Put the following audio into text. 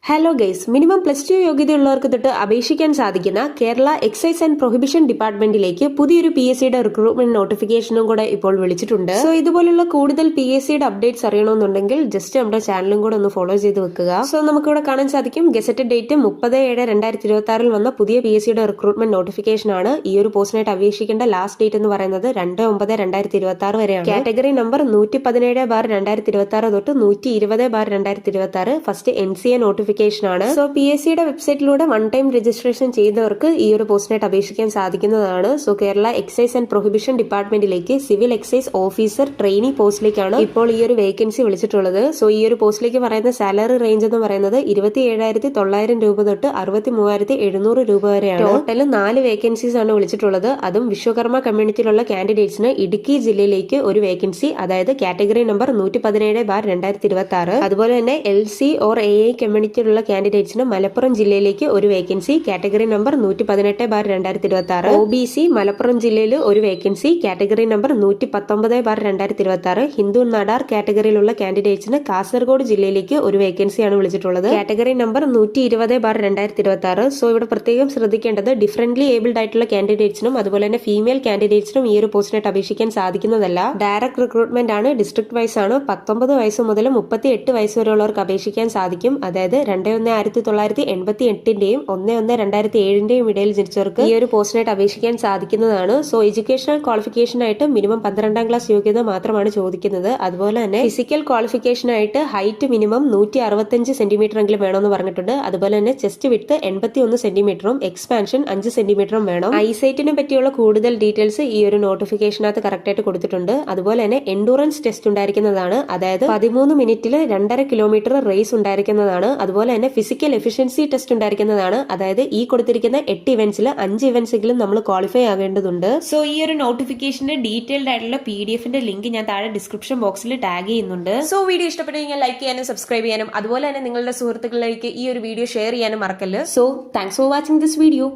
Hello guys, minimum +2 യോഗ്യതയുള്ളവർക്ക് തൊട്ട് അപേക്ഷിക്കാൻ സാധിക്കുന്ന കേരള എക്സൈസ് ആൻഡ് പ്രൊഹിബിഷൻ ഡിപ്പാർട്ട്മെന്റിലേക്ക് പുതിയൊരു PSCയുടെ റിക്രൂട്ട്മെന്റ് നോട്ടിഫിക്കേഷനും കൂടെ ഇപ്പോൾ വിളിച്ചിട്ടുണ്ട്. സോ ഇതുപോലുള്ള കൂടുതൽ PSCയുടെ അപ്ഡേറ്റ്സ് അറിയണമെന്നുണ്ടെങ്കിൽ ജസ്റ്റ് നമ്മുടെ ചാനലും കൂടെ ഒന്ന് ഫോളോ ചെയ്ത് വെക്കുക. സോ നമുക്കിവിടെ കാണാൻ സാധിക്കും ഗസറ്റഡ് ഡേറ്റ് 30/7/2026 വന്ന പുതിയ PSCയുടെ റിക്രൂട്ട്മെന്റ് നോട്ടിഫിക്കേഷൻ ആണ്. ഈ ഒരു പോസ്റ്റിനായിട്ട് അപേക്ഷിക്കേണ്ട ലാസ്റ്റ് ഡേറ്റ് എന്ന് പറയുന്നത് 2/9/2026 വരെയാണ്. കാറ്റഗറി നമ്പർ 117/2026 തൊട്ട് 120/2026. ഫസ്റ്റ് NCA നോട്ടിഫിക്കേഷൻ ആണ്. സോ PSCയുടെ വെബ്സൈറ്റിലൂടെ വൺ ടൈം രജിസ്ട്രേഷൻ ചെയ്തവർക്ക് ഈ ഒരു പോസ്റ്റിനായിട്ട് അപേക്ഷിക്കാൻ സാധിക്കുന്നതാണ്. So Kerala excise and prohibition ഡിപ്പാർട്ട്മെന്റിലേക്ക് സിവിൽ എക്സൈസ് ഓഫീസർ ട്രെയിനി പോസ്റ്റിലേക്കാണ് ഇപ്പോൾ ഈ ഒരു വേക്കൻസി വിളിച്ചിട്ടുള്ളത്. സോ ഈ ഒരു പോസ്റ്റിലേക്ക് പറയുന്ന സാലറി റേഞ്ച് എന്ന് പറയുന്നത് 27,900 രൂപ തൊട്ട് 63,700 രൂപ വരെയാണ്. ടോട്ടൽ 4 വേക്കൻസീസ് ആണ് വിളിച്ചിട്ടുള്ളത്. അതും വിശ്വകർമ്മ കമ്മ്യൂണിറ്റിയിലുള്ള കാൻഡിഡേറ്റ്സിന് ഇടുക്കി ജില്ലയിലേക്ക് ഒരു വേക്കൻസി, അതായത് കാറ്റഗറി നമ്പർ 117/2026. അതുപോലെ തന്നെ LC ഓർ AA കമ്മ്യൂണിറ്റിയിലുള്ള കാൻഡിഡേറ്റ്സിന് മലപ്പുറം ജില്ലയിലേക്ക് ഒരു vacancy, category number 118/2026. OBC Malappuram ജില്ലയിൽ ഒരു vacancy, category number 119/2026. Hindu Nadar കാറ്റഗറിയിലുള്ള കാൻഡിഡേറ്റ്സിന് കാസർഗോഡ് ജില്ലയിലേക്ക് ഒരു വേക്കൻസിയാണ് വിളിച്ചിട്ടുള്ളത്, കാറ്റഗറി നമ്പർ 120/2026. സോ ഇവിടെ പ്രത്യേകം ശ്രദ്ധിക്കേണ്ടത് ഡിഫറന്റ്ലി ഏബിൾഡ് ആയിട്ടുള്ള കാൻഡിഡേറ്റ്സിനും അതുപോലെ തന്നെ ഫീമെയിൽ കാൻഡിഡേറ്റ്സിനും ഈ ഒരു പോസ്റ്റിനായിട്ട് അപേക്ഷിക്കാൻ സാധിക്കുന്നതല്ല. ഡയറക്ട് റിക്രൂട്ട്മെന്റ് ആണ്, ഡിസ്ട്രിക്ട് വൈസ് ആണ്. 19 വയസ്സ് മുതൽ 38 വയസ്സ് വരെയുള്ളവർക്ക് അപേക്ഷിക്കാൻ സാധിക്കും. അതായത് 2/1/1988 1/1/2007 ഇടയിൽ ജനിച്ചവർക്ക് ഈ ഒരു പോസ്റ്റിനായിട്ട് അപേക്ഷിക്കാൻ സാധിക്കുന്നതാണ്. സോ എഡ്യൂക്കേഷണൽ ക്വാളിഫിക്കേഷൻ ആയിട്ട് മിനിമം 12ാം ക്ലാസ് യോഗ്യത മാത്രമാണ് ചോദിക്കുന്നത്. അതുപോലെ തന്നെ ഫിസിക്കൽ ക്വാളിഫിക്കേഷൻ ആയിട്ട് ഹൈറ്റ് മിനിമം 165 സെന്റിമീറ്റർ എങ്കിലും വേണമെന്ന് പറഞ്ഞിട്ടുണ്ട്. അതുപോലെ തന്നെ ചെസ്റ്റ് വിഡ്ത്ത് 81 സെന്റിമീറ്ററും എക്സ്പാൻഷൻ 5 സെന്റിമീറ്ററും വേണം. ഐസൈറ്റിനെ പറ്റിയുള്ള കൂടുതൽ ഡീറ്റെയിൽസ് ഈ ഒരു നോട്ടിഫിക്കേഷനകത്ത് കറക്റ്റ് ആയിട്ട് കൊടുത്തിട്ടുണ്ട്. അതുപോലെ തന്നെ എൻഡൂറൻസ് ടെസ്റ്റ് ഉണ്ടായിരിക്കുന്നതാണ്, അതായത് 13 മിനിറ്റിൽ 2.5 കിലോമീറ്റർ റേസ് ഉണ്ടായിരിക്കുന്നതാണ്. അതുപോലെ തന്നെ ഫിസിക്കൽ എഫിഷ്യൻസി ടെസ്റ്റ് ഉണ്ടായിരിക്കുന്നതാണ്, അതായത് ഈ കൊടുത്തിരിക്കുന്ന 8 ഇവന്റ്സിൽ 5 ഇവന്റ്സ് എങ്കിലും നമ്മൾ ക്വാളിഫൈ ആകേണ്ടതുണ്ട്. സോ ഈ ഒരു നോട്ടിഫിക്കേഷന്റെ ഡീറ്റെയിൽഡ് ആയിട്ടുള്ള PDF-ന്റെ ലിങ്ക് ഞാൻ താഴെ ഡിസ്ക്രിപ്ഷൻ ബോക്സിൽ ടാഗ് ചെയ്യുന്നുണ്ട്. സോ വീഡിയോ ഇഷ്ടപ്പെട്ടെങ്കിൽ ലൈക്ക് ചെയ്യാനും സബ്സ്ക്രൈബ് ചെയ്യാനും അതുപോലെ തന്നെ നിങ്ങളുടെ സുഹൃത്തുക്കളിലേക്ക് ഈ ഒരു വീഡിയോ ഷെയർ ചെയ്യാനും മറക്കല്ല്. So thanks for watching this video.